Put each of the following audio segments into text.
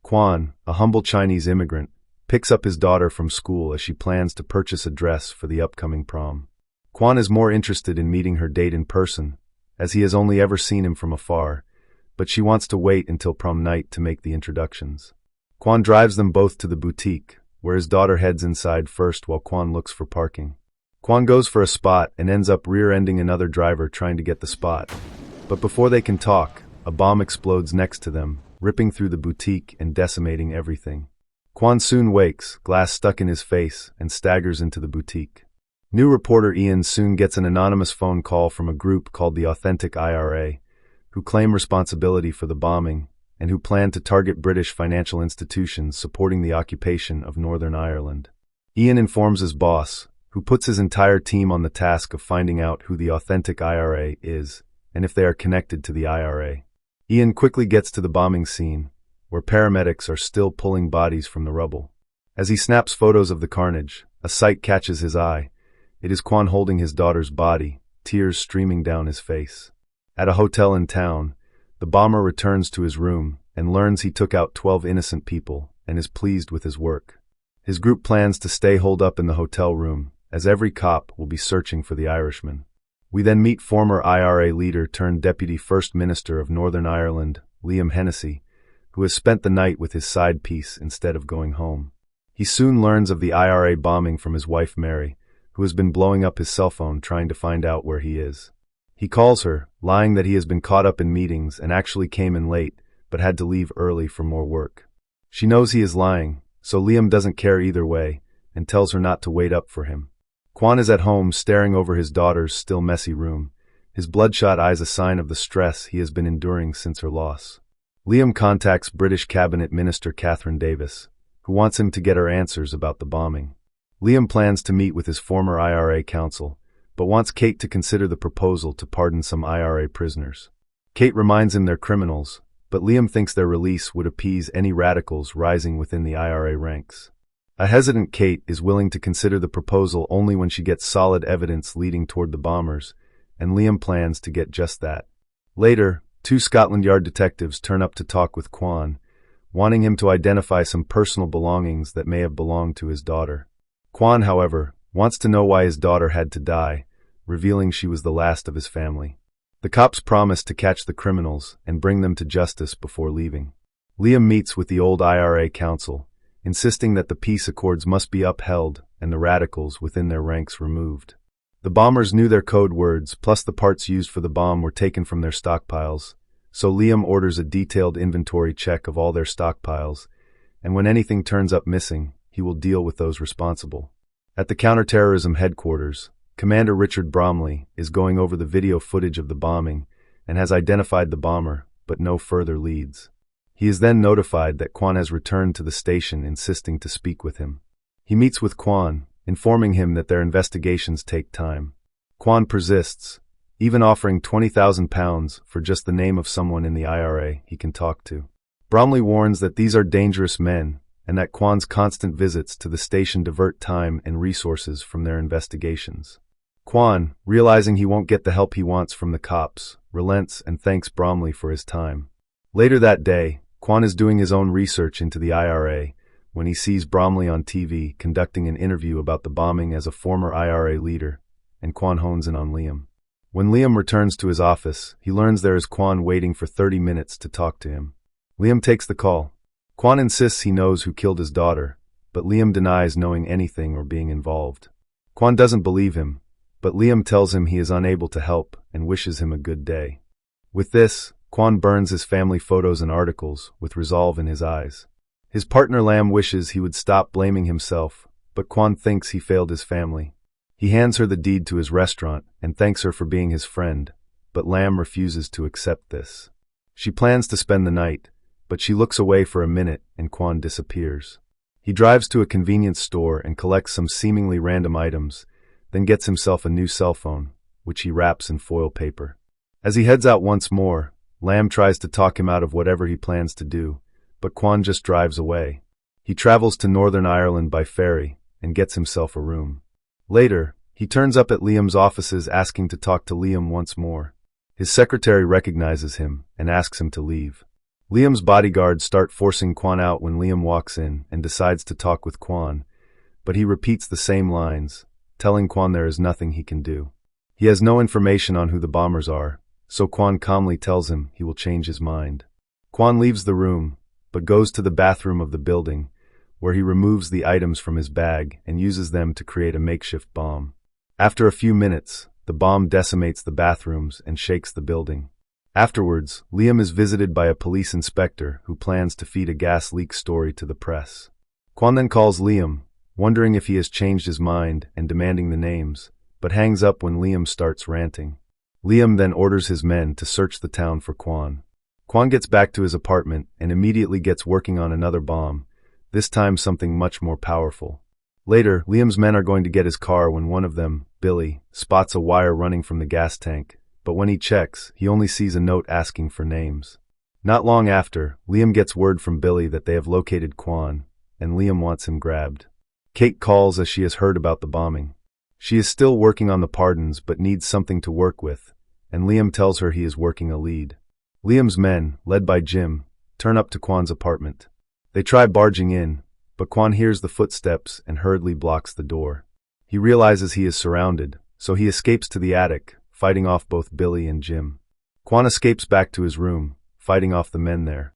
Quan, a humble Chinese immigrant, picks up his daughter from school as she plans to purchase a dress for the upcoming prom. Quan is more interested in meeting her date in person, as he has only ever seen him from afar, but she wants to wait until prom night to make the introductions. Quan drives them both to the boutique, where his daughter heads inside first while Quan looks for parking. Quan goes for a spot and ends up rear-ending another driver trying to get the spot. But before they can talk, a bomb explodes next to them, ripping through the boutique and decimating everything. Quan soon wakes, glass stuck in his face, and staggers into the boutique. New reporter Ian soon gets an anonymous phone call from a group called the Authentic IRA, who claim responsibility for the bombing and who plan to target British financial institutions supporting the occupation of Northern Ireland. Ian informs his boss, who puts his entire team on the task of finding out who the Authentic IRA is and if they are connected to the IRA. Ian quickly gets to the bombing scene, where paramedics are still pulling bodies from the rubble. As he snaps photos of the carnage, a sight catches his eye. It is Quan holding his daughter's body, tears streaming down his face. At a hotel in town, the bomber returns to his room and learns he took out 12 innocent people and is pleased with his work. His group plans to stay holed up in the hotel room, as every cop will be searching for the Irishman. We then meet former IRA leader turned Deputy First Minister of Northern Ireland, Liam Hennessy, who has spent the night with his side piece instead of going home. He soon learns of the IRA bombing from his wife Mary, who has been blowing up his cell phone trying to find out where he is. He calls her, lying that he has been caught up in meetings and actually came in late, but had to leave early for more work. She knows he is lying, so Liam doesn't care either way, and tells her not to wait up for him. Quan is at home staring over his daughter's still messy room, his bloodshot eyes a sign of the stress he has been enduring since her loss. Liam contacts British Cabinet Minister Catherine Davis, who wants him to get her answers about the bombing. Liam plans to meet with his former IRA counsel, but wants Kate to consider the proposal to pardon some IRA prisoners. Kate reminds him they're criminals, but Liam thinks their release would appease any radicals rising within the IRA ranks. A hesitant Kate is willing to consider the proposal only when she gets solid evidence leading toward the bombers, and Liam plans to get just that. Later, 2 Scotland Yard detectives turn up to talk with Quan, wanting him to identify some personal belongings that may have belonged to his daughter. Quan, however, wants to know why his daughter had to die, revealing she was the last of his family. The cops promise to catch the criminals and bring them to justice before leaving. Liam meets with the old IRA council, insisting that the peace accords must be upheld and the radicals within their ranks removed. The bombers knew their code words, plus the parts used for the bomb were taken from their stockpiles, so Liam orders a detailed inventory check of all their stockpiles, and when anything turns up missing, he will deal with those responsible. At the counterterrorism headquarters, Commander Richard Bromley is going over the video footage of the bombing and has identified the bomber, but no further leads. He is then notified that Quan has returned to the station, insisting to speak with him. He meets with Quan, informing him that their investigations take time. Quan persists, even offering £20,000 for just the name of someone in the IRA he can talk to. Bromley warns that these are dangerous men, and that Quan's constant visits to the station divert time and resources from their investigations. Quan, realizing he won't get the help he wants from the cops, relents and thanks Bromley for his time. Later that day, Quan is doing his own research into the IRA when he sees Bromley on TV conducting an interview about the bombing as a former IRA leader, and Quan hones in on Liam. When Liam returns to his office, he learns there is Quan waiting for 30 minutes to talk to him. Liam takes the call. Quan insists he knows who killed his daughter, but Liam denies knowing anything or being involved. Quan doesn't believe him, but Liam tells him he is unable to help and wishes him a good day. With this, Quan burns his family photos and articles, with resolve in his eyes. His partner Lam wishes he would stop blaming himself, but Quan thinks he failed his family. He hands her the deed to his restaurant and thanks her for being his friend, but Lam refuses to accept this. She plans to spend the night, but she looks away for a minute and Quan disappears. He drives to a convenience store and collects some seemingly random items, then gets himself a new cell phone, which he wraps in foil paper. As he heads out once more, Lam tries to talk him out of whatever he plans to do, but Quan just drives away. He travels to Northern Ireland by ferry and gets himself a room. Later, he turns up at Liam's offices asking to talk to Liam once more. His secretary recognizes him and asks him to leave. Liam's bodyguards start forcing Quan out when Liam walks in and decides to talk with Quan, but he repeats the same lines, telling Quan there is nothing he can do. He has no information on who the bombers are, so Quan calmly tells him he will change his mind. Quan leaves the room, but goes to the bathroom of the building, where he removes the items from his bag and uses them to create a makeshift bomb. After a few minutes, the bomb decimates the bathrooms and shakes the building. Afterwards, Liam is visited by a police inspector who plans to feed a gas leak story to the press. Quan then calls Liam, wondering if he has changed his mind and demanding the names, but hangs up when Liam starts ranting. Liam then orders his men to search the town for Quan. Quan gets back to his apartment and immediately gets working on another bomb, this time something much more powerful. Later, Liam's men are going to get his car when one of them, Billy, spots a wire running from the gas tank, but when he checks, he only sees a note asking for names. Not long after, Liam gets word from Billy that they have located Quan, and Liam wants him grabbed. Kate calls as she has heard about the bombing. She is still working on the pardons but needs something to work with, and Liam tells her he is working a lead. Liam's men, led by Jim, turn up to Quan's apartment. They try barging in, but Quan hears the footsteps and hurriedly blocks the door. He realizes he is surrounded, so he escapes to the attic, fighting off both Billy and Jim. Quan escapes back to his room, fighting off the men there.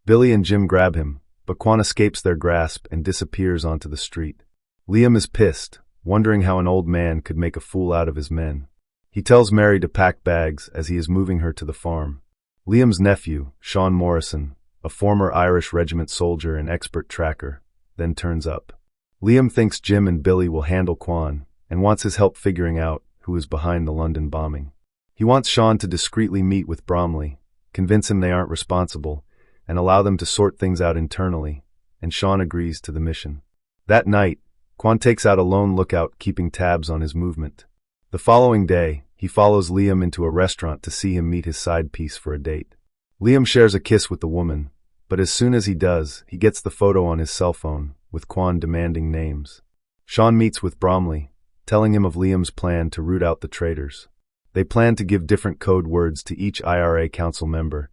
Billy and Jim grab him, but Quan escapes their grasp and disappears onto the street. Liam is pissed, wondering how an old man could make a fool out of his men. He tells Mary to pack bags as he is moving her to the farm. Liam's nephew, Sean Morrison, a former Irish regiment soldier and expert tracker, then turns up. Liam thinks Jim and Billy will handle Quan, and wants his help figuring out who is behind the London bombing. He wants Sean to discreetly meet with Bromley, convince him they aren't responsible, and allow them to sort things out internally, and Sean agrees to the mission. That night, Quan takes out a lone lookout keeping tabs on his movement. The following day, he follows Liam into a restaurant to see him meet his side piece for a date. Liam shares a kiss with the woman, but as soon as he does, he gets the photo on his cell phone, with Quan demanding names. Sean meets with Bromley, telling him of Liam's plan to root out the traitors. They plan to give different code words to each IRA council member,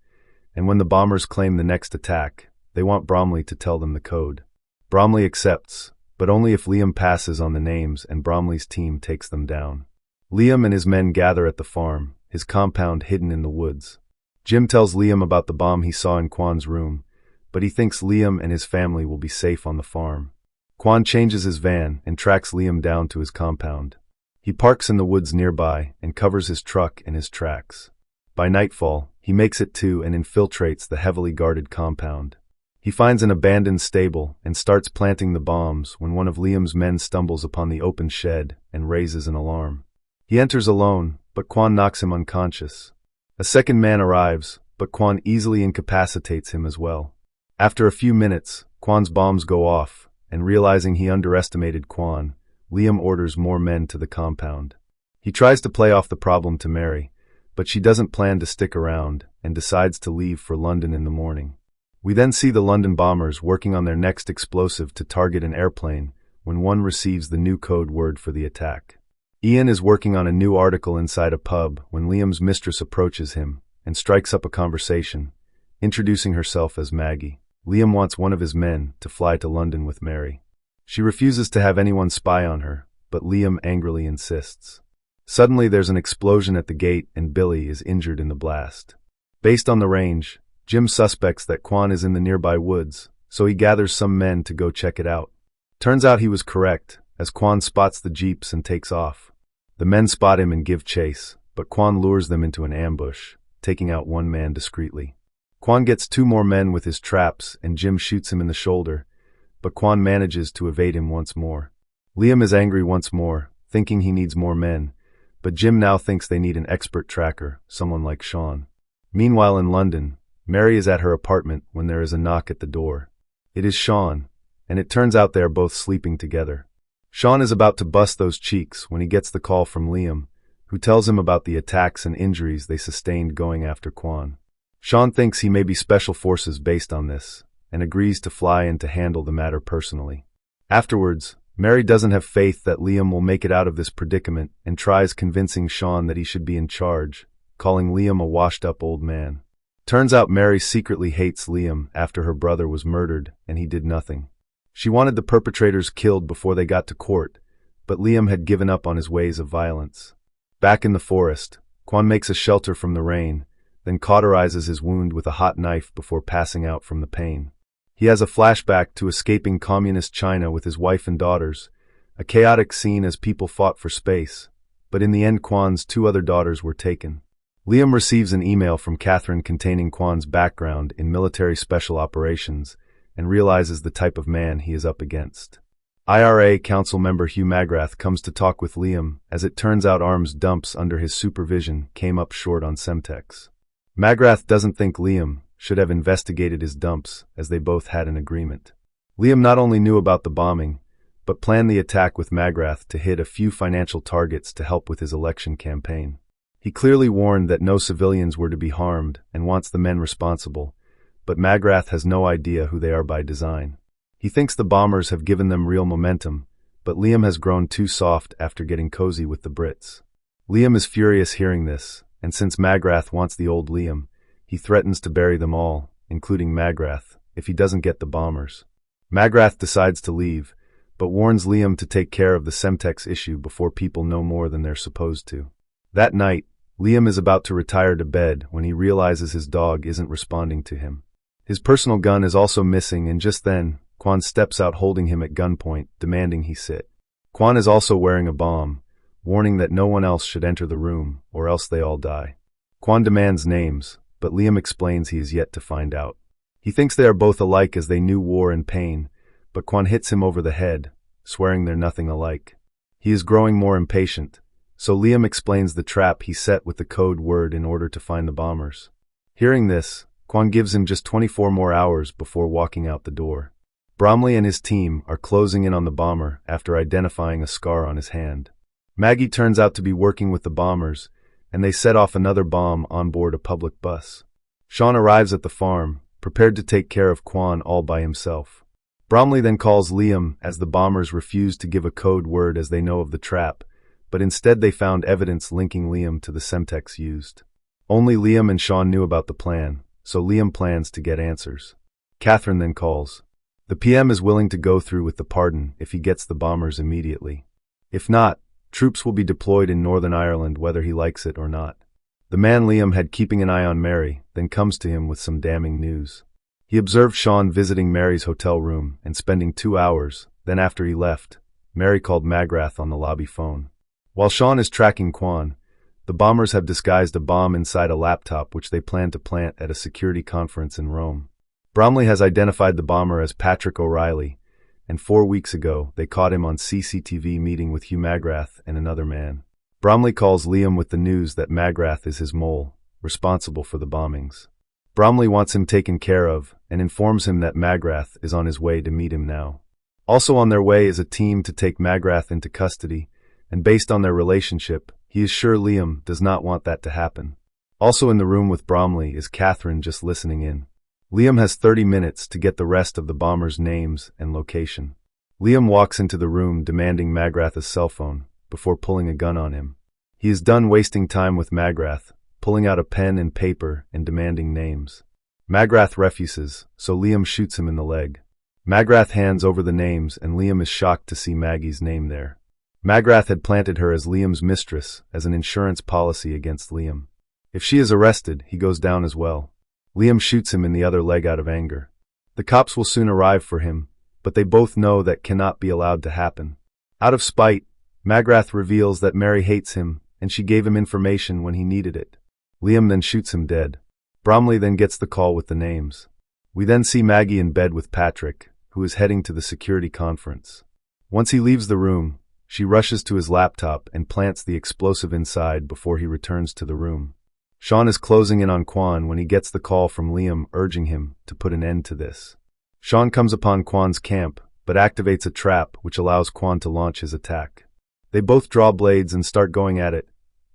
and when the bombers claim the next attack, they want Bromley to tell them the code. Bromley accepts, but only if Liam passes on the names and Bromley's team takes them down. Liam and his men gather at the farm, his compound hidden in the woods. Jim tells Liam about the bomb he saw in Quan's room, but he thinks Liam and his family will be safe on the farm. Quan changes his van and tracks Liam down to his compound. He parks in the woods nearby and covers his truck in his tracks. By nightfall, he makes it to and infiltrates the heavily guarded compound. He finds an abandoned stable and starts planting the bombs when one of Liam's men stumbles upon the open shed and raises an alarm. He enters alone, but Quan knocks him unconscious. A second man arrives, but Quan easily incapacitates him as well. After a few minutes, Quan's bombs go off, and realizing he underestimated Quan, Liam orders more men to the compound. He tries to play off the problem to Mary, but she doesn't plan to stick around and decides to leave for London in the morning. We then see the London bombers working on their next explosive to target an airplane when one receives the new code word for the attack. Ian is working on a new article inside a pub when Liam's mistress approaches him and strikes up a conversation, introducing herself as Maggie. Liam wants one of his men to fly to London with Mary. She refuses to have anyone spy on her, but Liam angrily insists. Suddenly there's an explosion at the gate and Billy is injured in the blast. Based on the range, Jim suspects that Quan is in the nearby woods, so he gathers some men to go check it out. Turns out he was correct, as Quan spots the jeeps and takes off. The men spot him and give chase, but Quan lures them into an ambush, taking out one man discreetly. Quan gets two more men with his traps and Jim shoots him in the shoulder, but Quan manages to evade him once more. Liam is angry once more, thinking he needs more men, but Jim now thinks they need an expert tracker, someone like Sean. Meanwhile in London, Mary is at her apartment when there is a knock at the door. It is Sean, and it turns out they are both sleeping together. Sean is about to bust those cheeks when he gets the call from Liam, who tells him about the attacks and injuries they sustained going after Quan. Sean thinks he may be special forces based on this, and agrees to fly in to handle the matter personally. Afterwards, Mary doesn't have faith that Liam will make it out of this predicament and tries convincing Sean that he should be in charge, calling Liam a washed-up old man. Turns out Mary secretly hates Liam after her brother was murdered and he did nothing. She wanted the perpetrators killed before they got to court, but Liam had given up on his ways of violence. Back in the forest, Quan makes a shelter from the rain, then cauterizes his wound with a hot knife before passing out from the pain. He has a flashback to escaping communist China with his wife and daughters, a chaotic scene as people fought for space, but in the end Quan's 2 other daughters were taken. Liam receives an email from Catherine containing Quan's background in military special operations and realizes the type of man he is up against. IRA Council member Hugh Magrath comes to talk with Liam, as it turns out arms dumps under his supervision came up short on Semtex. Magrath doesn't think Liam should have investigated his dumps, as they both had an agreement. Liam not only knew about the bombing, but planned the attack with Magrath to hit a few financial targets to help with his election campaign. He clearly warned that no civilians were to be harmed and wants the men responsible, but Magrath has no idea who they are by design. He thinks the bombers have given them real momentum, but Liam has grown too soft after getting cozy with the Brits. Liam is furious hearing this, and since Magrath wants the old Liam, he threatens to bury them all, including Magrath, if he doesn't get the bombers. Magrath decides to leave, but warns Liam to take care of the Semtex issue before people know more than they're supposed to. That night, Liam is about to retire to bed when he realizes his dog isn't responding to him. His personal gun is also missing, and just then, Quan steps out holding him at gunpoint, demanding he sit. Quan is also wearing a bomb, warning that no one else should enter the room, or else they all die. Quan demands names, but Liam explains he is yet to find out. He thinks they are both alike as they knew war and pain, but Quan hits him over the head, swearing they're nothing alike. He is growing more impatient, so Liam explains the trap he set with the code word in order to find the bombers. Hearing this, Quan gives him just 24 more hours before walking out the door. Bromley and his team are closing in on the bomber after identifying a scar on his hand. Maggie turns out to be working with the bombers, and they set off another bomb on board a public bus. Sean arrives at the farm, prepared to take care of Quan all by himself. Bromley then calls Liam as the bombers refuse to give a code word as they know of the trap, but instead they found evidence linking Liam to the Semtex used. Only Liam and Sean knew about the plan, so Liam plans to get answers. Catherine then calls. The PM is willing to go through with the pardon if he gets the bombers immediately. If not, troops will be deployed in Northern Ireland whether he likes it or not. The man Liam had keeping an eye on Mary then comes to him with some damning news. He observed Sean visiting Mary's hotel room and spending 2 hours, then after he left, Mary called Magrath on the lobby phone. While Sean is tracking Quan, the bombers have disguised a bomb inside a laptop which they plan to plant at a security conference in Rome. Bromley has identified the bomber as Patrick O'Reilly, and 4 weeks ago they caught him on CCTV meeting with Hugh Magrath and another man. Bromley calls Liam with the news that Magrath is his mole, responsible for the bombings. Bromley wants him taken care of and informs him that Magrath is on his way to meet him now. Also on their way is a team to take Magrath into custody, and based on their relationship, he is sure Liam does not want that to happen. Also in the room with Bromley is Catherine just listening in. Liam has 30 minutes to get the rest of the bombers' names and location. Liam walks into the room demanding Magrath's cell phone before pulling a gun on him. He is done wasting time with Magrath, pulling out a pen and paper and demanding names. Magrath refuses, so Liam shoots him in the leg. Magrath hands over the names and Liam is shocked to see Maggie's name there. Magrath had planted her as Liam's mistress as an insurance policy against Liam. If she is arrested, he goes down as well. Liam shoots him in the other leg out of anger. The cops will soon arrive for him, but they both know that cannot be allowed to happen. Out of spite, Magrath reveals that Mary hates him and she gave him information when he needed it. Liam then shoots him dead. Bromley then gets the call with the names. We then see Maggie in bed with Patrick, who is heading to the security conference. Once he leaves the room, she rushes to his laptop and plants the explosive inside before he returns to the room. Sean is closing in on Quan when he gets the call from Liam urging him to put an end to this. Sean comes upon Quan's camp, but activates a trap which allows Quan to launch his attack. They both draw blades and start going at it,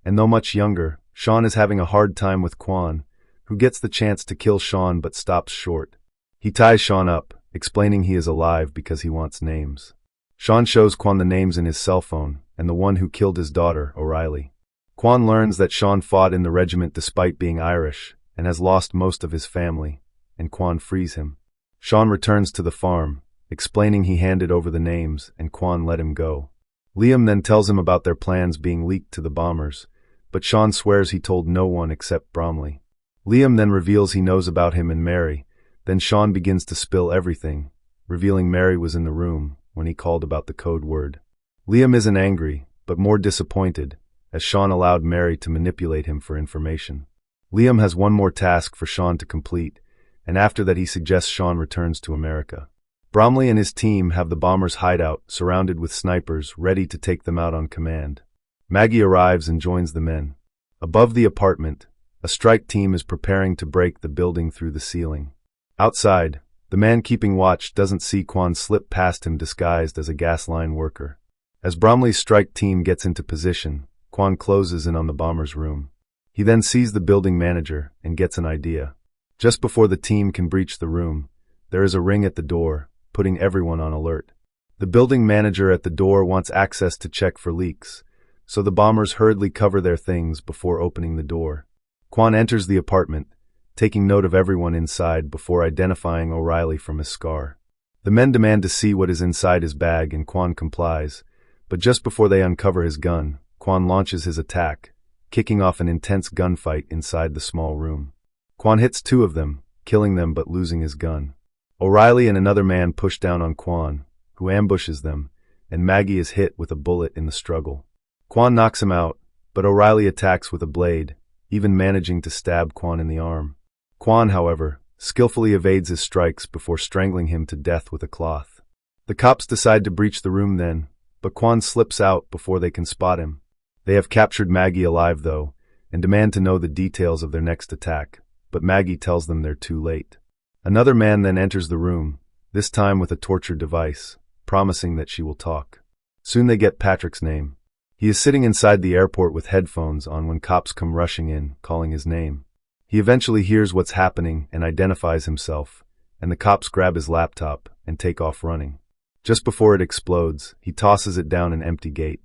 and though much younger, Sean is having a hard time with Quan, who gets the chance to kill Sean but stops short. He ties Sean up, explaining he is alive because he wants names. Sean shows Quan the names in his cell phone, and the one who killed his daughter, O'Reilly. Quan learns that Sean fought in the regiment despite being Irish and has lost most of his family, and Quan frees him. Sean returns to the farm, explaining he handed over the names and Quan let him go. Liam then tells him about their plans being leaked to the bombers, but Sean swears he told no one except Bromley. Liam then reveals he knows about him and Mary, then Sean begins to spill everything, revealing Mary was in the room when he called about the code word. Liam isn't angry, but more disappointed, as Sean allowed Mary to manipulate him for information. Liam has one more task for Sean to complete, and after that he suggests Sean returns to America. Bromley and his team have the bombers' hideout surrounded with snipers ready to take them out on command. Maggie arrives and joins the men. Above the apartment, a strike team is preparing to break the building through the ceiling. Outside, the man keeping watch doesn't see Quan slip past him disguised as a gas line worker. As Bromley's strike team gets into position, Quan closes in on the bomber's room. He then sees the building manager and gets an idea. Just before the team can breach the room, there is a ring at the door, putting everyone on alert. The building manager at the door wants access to check for leaks, so the bombers hurriedly cover their things before opening the door. Quan enters the apartment, taking note of everyone inside before identifying O'Reilly from his scar. The men demand to see what is inside his bag and Quan complies, but just before they uncover his gun, Quan launches his attack, kicking off an intense gunfight inside the small room. Quan hits two of them, killing them but losing his gun. O'Reilly and another man push down on Quan, who ambushes them, and Maggie is hit with a bullet in the struggle. Quan knocks him out, but O'Reilly attacks with a blade, even managing to stab Quan in the arm. Quan, however, skillfully evades his strikes before strangling him to death with a cloth. The cops decide to breach the room then, but Quan slips out before they can spot him. They have captured Maggie alive, though, and demand to know the details of their next attack, but Maggie tells them they're too late. Another man then enters the room, this time with a torture device, promising that she will talk. Soon they get Patrick's name. He is sitting inside the airport with headphones on when cops come rushing in, calling his name. He eventually hears what's happening and identifies himself, and the cops grab his laptop and take off running. Just before it explodes, he tosses it down an empty gate.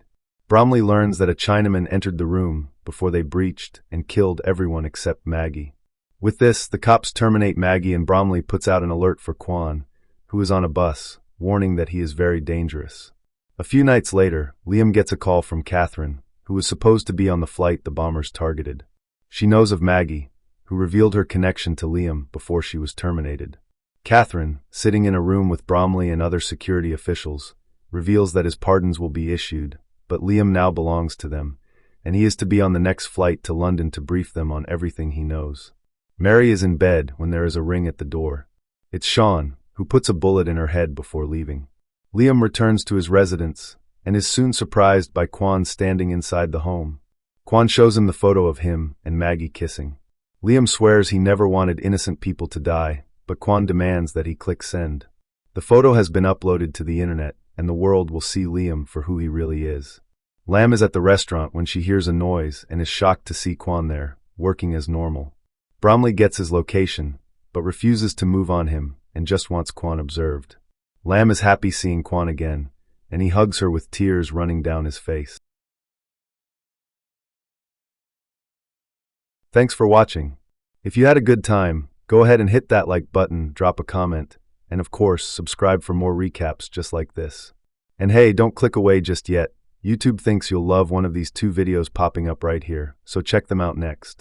Bromley learns that a Chinaman entered the room before they breached and killed everyone except Maggie. With this, the cops terminate Maggie and Bromley puts out an alert for Quan, who is on a bus, warning that he is very dangerous. A few nights later, Liam gets a call from Catherine, who was supposed to be on the flight the bombers targeted. She knows of Maggie, who revealed her connection to Liam before she was terminated. Catherine, sitting in a room with Bromley and other security officials, reveals that his pardons will be issued, but Liam now belongs to them, and he is to be on the next flight to London to brief them on everything he knows. Mary is in bed when there is a ring at the door. It's Sean, who puts a bullet in her head before leaving. Liam returns to his residence and is soon surprised by Quan standing inside the home. Quan shows him the photo of him and Maggie kissing. Liam swears he never wanted innocent people to die, but Quan demands that he click send. The photo has been uploaded to the internet, and the world will see Liam for who he really is. Lam is at the restaurant when she hears a noise and is shocked to see Quan there, working as normal. Bromley gets his location, but refuses to move on him and just wants Quan observed. Lam is happy seeing Quan again, and he hugs her with tears running down his face. Thanks for watching. If you had a good time, go ahead and hit that like button, drop a comment, and of course, subscribe for more recaps just like this. And hey, don't click away just yet. YouTube thinks you'll love one of these two videos popping up right here, so check them out next.